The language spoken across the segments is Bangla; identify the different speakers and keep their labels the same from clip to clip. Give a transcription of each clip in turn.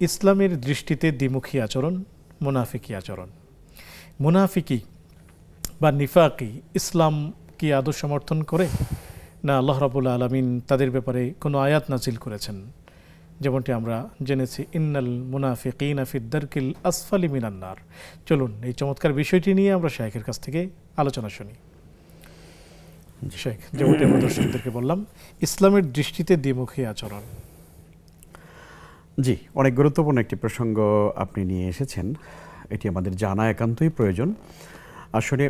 Speaker 1: ইসলামের দৃষ্টিতে দ্বিমুখী আচরণ, মুনাফিকি আচরণ। মুনাফিকি বা নিফাকি ইসলাম কি আদৌ সমর্থন করে, না আল্লাহ রাব্বুল আলামিন তাদের ব্যাপারে কোনো আয়াত নাজিল করেছেন? যেমনটি আমরা জেনেছি, ইন্নাল মুনাফিকিনা ফিদ দারকিল আসফালি মিনান নার। চলুন এই চমৎকার বিষয়টি নিয়ে আমরা শাইখের কাছ থেকে আলোচনা শুনি। শাইখ, যেমনটি আমরা দর্শকদেরকে বললাম, ইসলামের দৃষ্টিতে দ্বিমুখী আচরণ।
Speaker 2: জি, অনেক গুরুত্বপূর্ণ একটি প্রসঙ্গ আপনি নিয়ে এসেছেন। এটি আমাদের জানা একান্তই প্রয়োজন। আসলে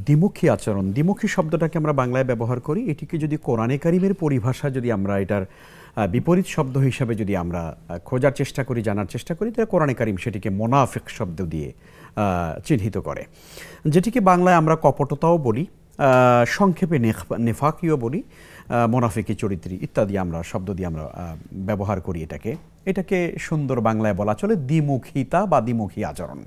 Speaker 2: দ্বিমুখী আচরণ, দ্বিমুখী শব্দটাকে আমরা বাংলায় ব্যবহার করি, এটিকে যদি কোরআনে কারিমের পরিভাষা যদি আমরা এটার বিপরীত শব্দ হিসাবে যদি আমরা খোঁজার চেষ্টা করি, জানার চেষ্টা করি, তাহলে কোরআনে কারিম সেটিকে মোনাফিক শব্দ দিয়ে চিহ্নিত করে, যেটিকে বাংলায় আমরা কপটতাও বলি, সংক্ষেপে নেফাকিও বলি, মোনাফিকি চরিত্রী ইত্যাদি আমরা শব্দ দিয়ে আমরা ব্যবহার করি। এটাকে সুন্দর বাংলায় বলা চলে দ্বিমুখিতা বা দ্বিমুখী আচরণ।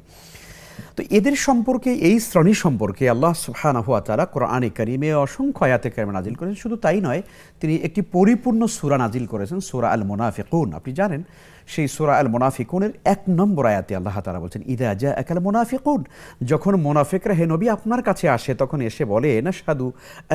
Speaker 2: তো এদের সম্পর্কে, এই শ্রেণী সম্পর্কে আল্লাহ সুবহানাহু ওয়া তাআলা কোরআনে কারিমে অসংখ্য আয়াতে কারিমে নাজিল করেছেন। শুধু তাই নয়, তিনি একটি পরিপূর্ণ সূরা নাজিল করেছেন, সূরা আল মুনাফিকুন। আপনি জানেন, সেই সূরা আল মুনাফিকুনের 1 নম্বর আয়াতে আল্লাহ তাআলা বলছেন, ইযা জাআকাল মুনাফিকুন, যখন মুনাফিকরা হে নবী আপনার কাছে আসে, তখন এসে বলে নাশহাদু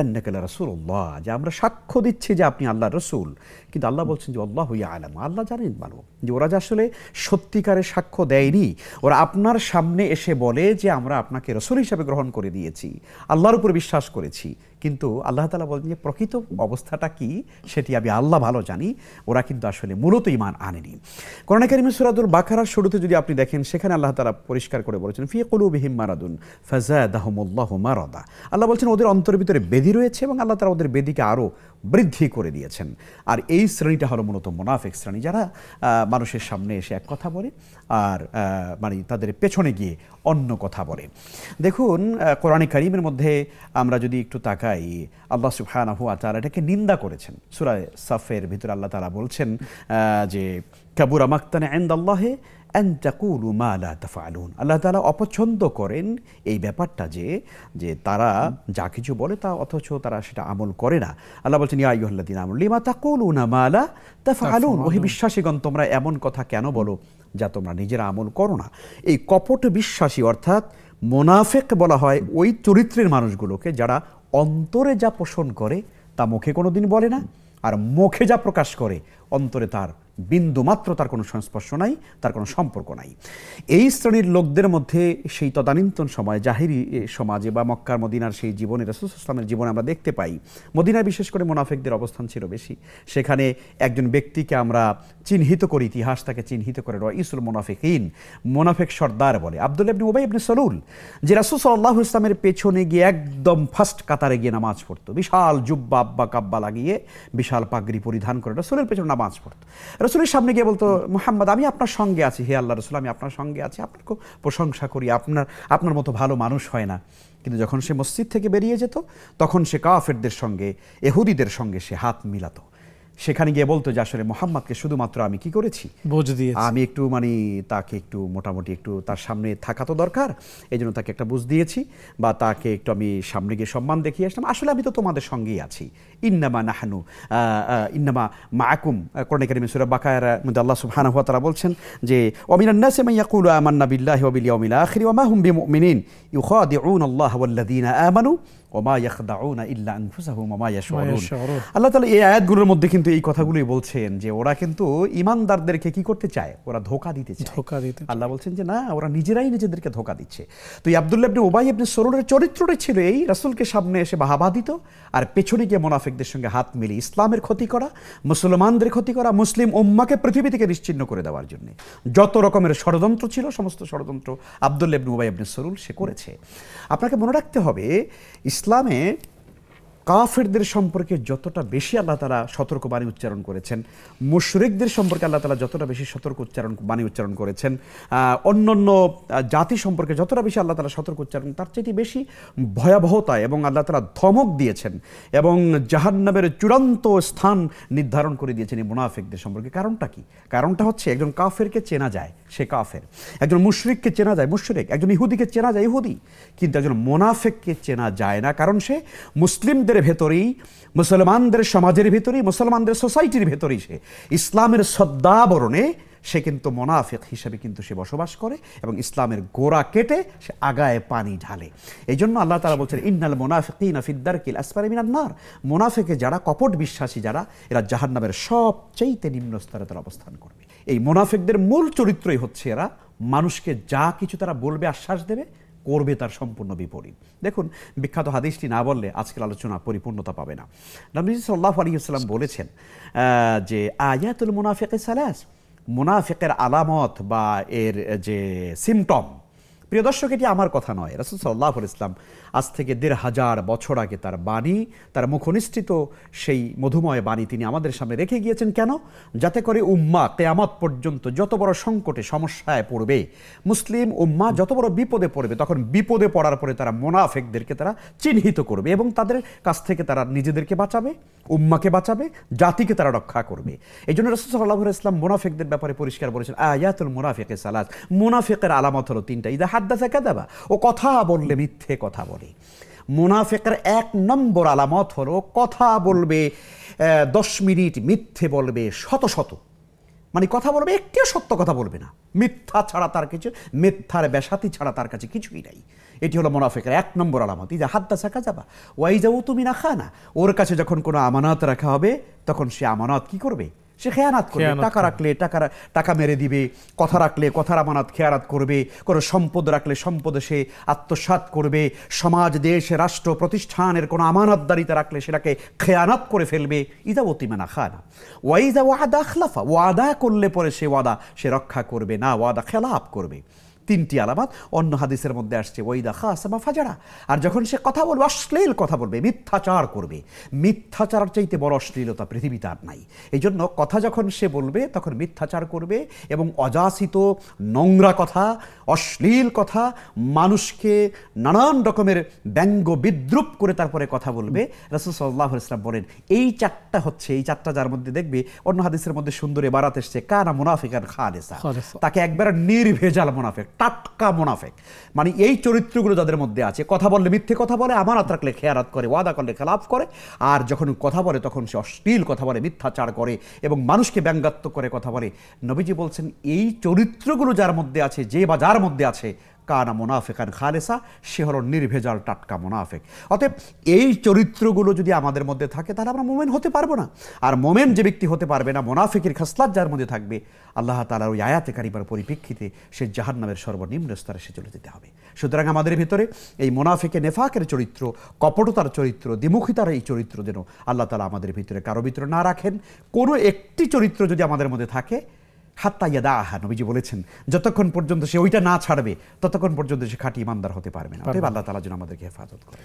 Speaker 2: আন্নাকা রাসূলুল্লাহ, যে আমরা সাক্ষ্য দিচ্ছি যে আপনি আল্লাহর রাসূল। কিন্তু আল্লাহ বলছেন যে আল্লাহু ইয়ালাম, আল্লাহ জানেন ভালো যে ওরা যে আসলে সত্যিকারের সাক্ষ্য দেয়নি। ওরা আপনার সামনে এসে বলে যে আমরা আপনাকে রাসূল হিসেবে গ্রহণ করে দিয়েছি, আল্লাহর উপর বিশ্বাস করেছি, কিন্তু আল্লাহ তাআলা বলেন যে প্রকৃত অবস্থাটা কি সেটি আমি আল্লাহ ভালো জানি। ওরা কিন্তু আসলে মূলত ঈমান আনেনি। কোরআন কারীমের সূরাতুল বাকারার শুরুতে যদি আপনি দেখেন, সেখানে আল্লাহ তাআলা পরিষ্কার করে বলেছেন, ফি কুলুবিহিম মারাদুন ফাযাদাহুমুল্লাহু মারাদা। আল্লাহ বলছেন ওদের অন্তরের ভিতরে ব্যাধি রয়েছে এবং আল্লাহ তাআলা ওদের ব্যাধিকে আরও বৃদ্ধি করে দিয়েছেন। আর এই শ্রেণীটা হলো মূলত মুনাফিক শ্রেণী, যারা মানুষের সামনে এসে এক কথা বলে আর মানে তাদের পেছনে গিয়ে অন্য কথা বলে। দেখুন, কোরআন কারীমের মধ্যে আমরা যদি একটু তাকাই, আল্লাহ সুবহানাহু ওয়া তাআলা এটাকে নিন্দা করেছেন। সূরা সাফের ভিতরে আল্লাহ তাআলা বলছেন যে কাবুরা মাকতান ইনদাল্লাহি আন তাকুলু মা লা তাফআলুন। আল্লাহ তাআলা অপছন্দ করেন এই ব্যাপারটা যে তারা যা কিছু বলে তা অথচ তারা সেটা আমল করে না। আল্লাহ বলছেন, ইয়া আইয়ুহাল্লাযীনা আমানু লিমা তাকুলুনা মা লা তাফআলুন, ওহে বিশ্বাসীগণ তোমরা এমন কথা কেন বলো যা তোমরা নিজেরা আমল করো না। এই কপট বিশ্বাসী অর্থাৎ মুনাফিক বলা হয় ওই চরিত্রের মানুষগুলোকে যারা অন্তরে যা পোষণ করে তা মুখে কোনোদিন বলে না, আর মুখে যা প্রকাশ করে অন্তরে তার বিন্দু মাত্র তার কোনো সংস্পর্শ নাই, তার কোনো সম্পর্ক নাই। এই শ্রেণীর লোকদের মধ্যে সেই তদানীন্তন সময় জাহিরি সমাজে বা মক্কার মদিনার সেই জীবনে, রাসূল সাল্লাল্লাহু আলাইহি ওয়াসাল্লামের জীবনে আমরা দেখতে পাই, মদিনায় বিশেষ করে মুনাফিকদের অবস্থান ছিল বেশি। সেখানে একজন ব্যক্তিকে আমরা চিহ্নিত করি, ইতিহাস তাকে চিহ্নিত করে রাইসুল মুনাফিকিন, মুনাফিক সর্দার বলে, আব্দুল্লাহ ইবনে উবাই ইবনে সালুল, যে রাসূল সাল্লাল্লাহু আলাইহি ওয়াসাল্লামের পেছনে গিয়ে একদম ফার্স্ট কাতারে গিয়ে নামাজ পড়তো, বিশাল জুব্বা আব্বা কাব্বা লাগিয়ে বিশাল পাগড়ি পরিধান করে রাসূলের পেছনে নামাজ পড়তো। রাসূলের সামনে গিয়ে বলতো, মুহাম্মদ আমি আপনার সঙ্গে আছি, হে আল্লাহ রাসূল আমি আপনার সঙ্গে আছি, আপনার খুব প্রশংসা করি, আপনার মতো ভালো মানুষ হয় না। কিন্তু যখন সে মসজিদ থেকে বেরিয়ে যেত, তখন সে কাফেরদের সঙ্গে, ইহুদিদের সঙ্গে সে হাত মিলাতো। সেখানে গিয়ে বলতো যে আসলে মুহাম্মদকে শুধুমাত্র আমি কি করেছি, বুঝ দিয়েছি, আমি একটু মানে তাকে একটু মোটামুটি একটু তার সামনে থাকা তো দরকার, এই জন্য তাকে একটা বুঝ দিয়েছি, বা তাকে একটু আমি সামনে গিয়ে সম্মান দেখিয়ে আসলাম, আসলে আমি তো তোমাদের সঙ্গেই আছি। ইন্নামা নাহনু ইন্নামা মাআকুম, কোরআন কারীমে সূরা বাকারার মধ্যে আল্লাহ সুবহানাহু ওয়া তাআলা বলছেন যে ওয়ামিনান নাসি মান ইয়াকুলু আমান্না বিল্লাহি ওয়া বিল ইয়াউমিল আখির ওয়া মা হুম বিমুমিনিন ইউখাদিউনাল্লাহ ওয়াল্লাযীনা আমানু ওমা ইয়াখদাউনা ইল্লা আনফুসাহুম ওমা ইয়াশউরুন। আল্লাহ তাআলা এই আয়াতগুলোর মধ্যে কিন্তু এই কথাগুলোই বলছেন যে ওরা কিন্তু ঈমানদারদেরকে কি করতে চায়, ওরা ধোঁকা দিতে চায়। আল্লাহ বলছেন যে না, ওরা নিজেরাই নিজেদেরকে ধোঁকা দিচ্ছে। তো এই আব্দুল্লাহ ইবনে উবাই ইবনে সালুলের চরিত্রটাই ছিল এই, রাসূলকে সামনে এসে বাহাবা দিত আর পেছনে গিয়ে মুনাফিকদের সঙ্গে হাত মিলিয়ে ইসলামের ক্ষতি করা, মুসলমানদের ক্ষতি করা, মুসলিম উম্মাহকে পৃথিবী থেকে নিশ্চিহ্ন করে দেওয়ার জন্য যত রকমের ষড়যন্ত্র ছিল, সমস্ত ষড়যন্ত্র আব্দুল্লাহ ইবনে উবাই ইবনে সালুল সে করেছে। আপনাকে মনে রাখতে হবে, ইসলামে কাফেরদের সম্পর্কে যতটা বেশি আল্লাহ তাআলা সতর্কবাণী উচ্চারণ করেছেন, মুশরিকদের সম্পর্কে আল্লাহ তাআলা যতটা বেশি বাণী উচ্চারণ করেছেন, অন্যান্য জাতি সম্পর্কে যতটা বেশি আল্লাহ তাআলা সতর্ক উচ্চারণ, তার চাইতে বেশি ভয়াবহতা এবং আল্লাহ তাআলা ধমক দিয়েছেন এবং জাহান্নামের চূড়ান্ত স্থান নির্ধারণ করে দিয়েছেন এই মুনাফিকদের সম্পর্কে। কারণটা কি? কারণটা হচ্ছে একজন কাফেরকে চেনা যায়, সে কাফের, একজন মুশরিককে চেনা যায় মুশরিক, একজন ইহুদিকে চেনা যায় ইহুদি, কিন্তু একজন মুনাফিককে চেনা যায় না, কারণ সে মুসলিমদের ভেতরেই, মুসলমানদের সমাজের ভেতরেই, মুসলমানদের সোসাইটির ভেতরেই সে ইসলামের সদ্দাবরণে সে কিন্তু মুনাফিক হিসেবে কিন্তু সে বসবাস করে এবং ইসলামের গোড়া কেটে সে আগায় পানি ঢালে। এই জন্য আল্লাহ তাআলা বলছেন ইন্নাল মুনাফিকিনা ফিদ দারকিল আসফালি মিনান নার, মুনাফিকে যারা, কপট বিশ্বাসী যারা, এরা জাহান্নামের সবচেয়ে নিম্ন স্তরে তারা অবস্থান করবে। এই মুনাফিকদের মূল চরিত্রই হচ্ছে এরা মানুষকে যা কিছু তারা বলবে, আশ্বাস দেবে, করবে তার সম্পূর্ণ বিপরীত। দেখুন, বিখ্যাত হাদিসটি না বললে আজকের আলোচনা পরিপূর্ণতা পাবে না। নবীজি সাল্লাল্লাহু আলাইহি ওয়াসাল্লাম বলেছেন যে আয়াতুল মুনাফিকি সালাস, মুনাফিকের আলামত বা এর যে সিমটম, প্রিয় দর্শক এটি আমার কথা নয়, রাসূল সাল্লাল্লাহু আলাইহি ওয়াসাল্লাম আজ থেকে ১৫০০ বছর আগে তার বাণী, তার মুখনিসৃত সেই মধুময় বাণী তিনি আমাদের সামনে রেখে গিয়েছেন। কেন? যাতে করে উম্মাহ কিয়ামত পর্যন্ত যত বড় সংকটে সমস্যায় পড়বে, মুসলিম উম্মাহ যত বড় বিপদে পড়বে, তখন বিপদে পড়ার পরে তারা মুনাফিকদেরকে তারা চিহ্নিত করবে এবং তাদের কাছ থেকে তারা নিজেদেরকে বাঁচাবে, উম্মাকে বাঁচাবে, জাতিকে তারা রক্ষা করবে। এই জন্য রাসূল সাল্লাল্লাহু আলাইহি ওয়াসাল্লাম মুনাফিকদের ব্যাপারে পরিষ্কার বলেছেন আয়াতুল মুনাফিকি সালাস, মুনাফিকের আলামত হলো ৩টা। ইযা হাদ্দাসা কাযাবা, ও কথা বললে মিথ্যে কথা বলে। মুনাফিকের ১ নম্বর আলামত হলো কথা বলবে ১০ মিনিট, মিথ্যে বলবে শত শত, মানে কথা বলবে একটিও সত্য কথা বলবে না, মিথ্যা ছাড়া তার কিছু, মিথ্যার বেসাতি ছাড়া তার কাছে কিছুই নাই। এটি হলো মুনাফিকের ১ নম্বর আলামত। ইযা হাদ্দাসা কাযাবা ওয়া ইযা উতুমিনা খানা, ওর কাছে যখন কোনো আমানত রাখা হবে তখন সে আমানত কি করবে? সে খেয়ানাত করবে। টাকা রাখলে টাকা মেরে দিবে, কথা রাখলে কথার আমানত খেয়ানাত করবে, কোনো সম্পদ রাখলে সম্পদে সে আত্মসাৎ করবে, সমাজ, দেশ, রাষ্ট্র, প্রতিষ্ঠানের কোনো আমানতদারিতা রাখলে সেটাকে খেয়ানাত করে ফেলবে। ইযা উতিমানা খানা ওয়া ইযা ওয়াদা আখলাফা, ওয়াদা করলে পরে সে ওয়াদা সে রক্ষা করবে না, ওয়াদা খেলাফ করবে। ৩টি আলামত অন্য হাদিসের মধ্যে আসছে ওয়াইদা খাসামা ফাজারা, আর যখন সে কথা বলবে অশ্লীল কথা বলবে, মিথ্যাচার করবে। মিথ্যাচারের চাইতে বড় অশ্লীলতা পৃথিবীতে আর নাই। এই জন্য কথা যখন সে বলবে তখন মিথ্যাচার করবে এবং অযাচিত নোংরা কথা, অশ্লীল কথা, মানুষকে নানান রকমের ব্যঙ্গ বিদ্রুপ করে তারপরে কথা বলবে। রাসূল সাল্লাল্লাহু আলাইহি ওয়াসাল্লাম বলেন এই ৪টা হচ্ছে, এই ৪টা যার মধ্যে দেখবে অন্য হাদিসের মধ্যে সুন্দর ইবারাত এসছে কানা মুনাফিকান খালিসা, তাকে একবার নির্ভেজাল মুনাফিক, টাটকা মুনাফিক। মানে এই চরিত্রগুলো যাদের মধ্যে আছে, কথা বললে মিথ্যে কথা বলে, আমানত রাখলে খেয়ানত করে, ওয়াদা করলে খেলাফ করে, আর যখন কথা বলে তখন সে অশ্লীল কথা বলে, মিথ্যাচার করে এবং মানুষকে ব্যঙ্গাত্মক করে কথা বলে। নবীজি বলছেন এই চরিত্রগুলো যার মধ্যে আছে, যে বা যার মধ্যে আছে, কানা মুনাফিকান খালেসা, সে হলো নির্ভেজাল টাটকা মুনাফিক। অতএব এই চরিত্রগুলো যদি আমাদের মধ্যে থাকে তাহলে আমরা মোমেন হতে পারবো না। আর মোমেন যে ব্যক্তি হতে পারবে না, মুনাফিকের খাসলাত যার মধ্যে থাকবে, আল্লাহ তাআলার ওই আয়াতে কারিমার পরিপ্রেক্ষিতে সে জাহান্নামের সর্বনিম্ন স্তরে সে চলে যেতে হবে। সুতরাং আমাদের ভিতরে এই মুনাফিকে নেফাকের চরিত্র, কপটতার চরিত্র, দ্বিমুখিতার এই চরিত্র যেন আল্লাহ তাআলা আমাদের ভিতরে কারো ভিতরে না রাখেন। কোনো একটি চরিত্র যদি আমাদের মধ্যে থাকে, হাত্তা ইয়াদাহা, নবীজি বলেছেন যতক্ষণ পর্যন্ত সে ওইটা না ছাড়বে ততক্ষণ পর্যন্ত সে খাঁটি ইমানদার হতে পারবে না। আল্লাহ তাআলা যেন আমাদেরকে হেফাজত করে।